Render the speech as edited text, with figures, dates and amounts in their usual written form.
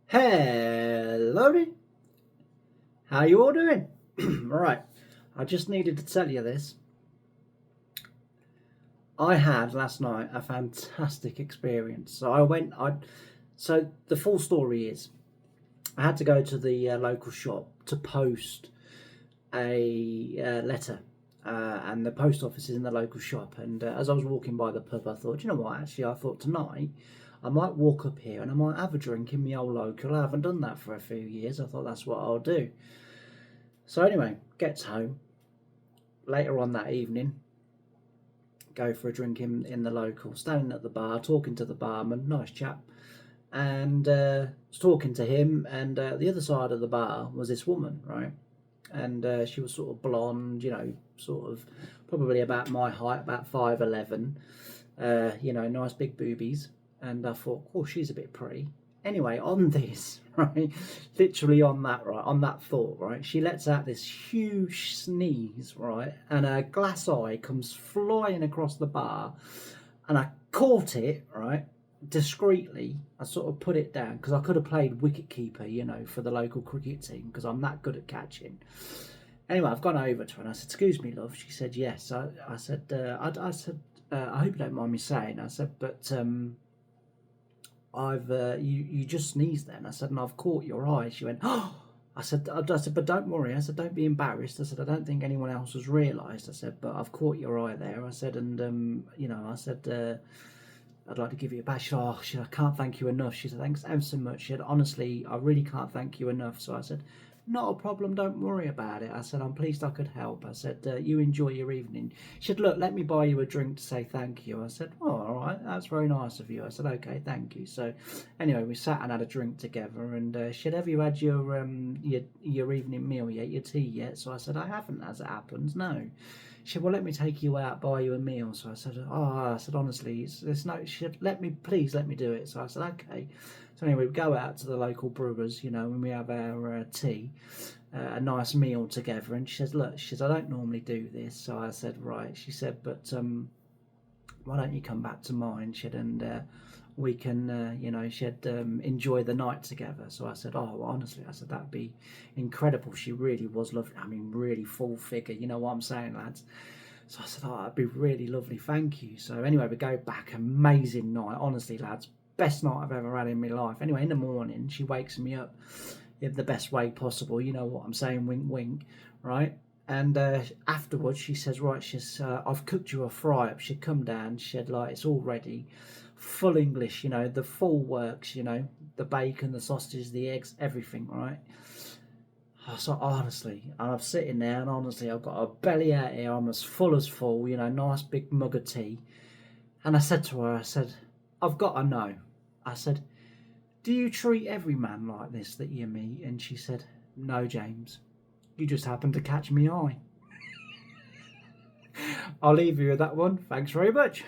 Hello, how you all doing? Right, I just needed to tell you this. I had last night a fantastic experience. So the full story is, I had to go to the local shop to post a letter, and the post office is in the local shop. And as I was walking by the pub, I thought, you know what? Actually, I thought tonight I might walk up here and I might have a drink in my old local. I haven't done that for a few years. I thought that's what I'll do. So anyway, gets home later on that evening, go for a drink in the local, standing at the bar, talking to the barman, nice chap, and was talking to him. And the other side of the bar was this woman, right? And she was sort of blonde, sort of probably about my height, about 5'11", nice big boobies. And I thought, oh, she's a bit pretty. Anyway, on this, right, literally on that thought, right, she lets out this huge sneeze, right, and her glass eye comes flying across the bar, and I caught it, right, discreetly. I sort of put it down because I could have played wicket keeper, for the local cricket team because I'm that good at catching. Anyway, I've gone over to her and I said, "Excuse me, love." She said, "Yes." I said, I said, "I hope you don't mind me saying." I said, "But I've you just sneezed then." I said, "And I've caught your eye." She went, "Oh." I said, "But don't worry." I said, "Don't be embarrassed." I said, "I don't think anyone else has realised." I said, "But I've caught your eye there." I said, "And I said, I'd like to give you a badge." She said, "I can't thank you enough." She said, "Thanks ever so much." She said, "Honestly, I really can't thank you enough." So I said, "Not a problem, don't worry about it." I said, "I'm pleased I could help." I said, "You enjoy your evening." She said, "Look, let me buy you a drink to say thank you." I said, "Oh, all right, that's very nice of you." I said, "Okay, thank you." So anyway, we sat and had a drink together, and she said, "Have you had your evening meal yet, your tea yet?" So I said, "I haven't, as it happens, no." She said, "Well, let me take you out, buy you a meal." So I said, "Oh," I said, "Honestly, it's no." She said, Please let me do it." So I said, "Okay." So anyway, we go out to the local brewers, when we have our tea, a nice meal together. And she says, "Look," she says, "I don't normally do this." So I said, "Right." She said, "But why don't you come back to mine?" She said, "And we can, she said, enjoy the night together." So I said, "Oh, well, honestly," I said, "that'd be incredible." She really was lovely. I mean, really full figure. You know what I'm saying, lads? So I said, "Oh, that'd be really lovely. Thank you." So anyway, we go back. Amazing night. Honestly, lads, best night I've ever had in my life. Anyway, in the morning, she wakes me up in the best way possible. You know what I'm saying? Wink, wink, right? And afterwards, she says, "Right, I've cooked you a fry up." She'd come down, she said, like, "It's all ready." Full English, the full works, the bacon, the sausages, the eggs, everything, right? So honestly, and I'm sitting there, and honestly, I've got a belly out here. I'm as full, nice big mug of tea. And I said to her, I said, "I've got to know." I said, "Do you treat every man like this that you meet?" And she said, "No, James. You just happened to catch me eye." I'll leave you with that one. Thanks very much.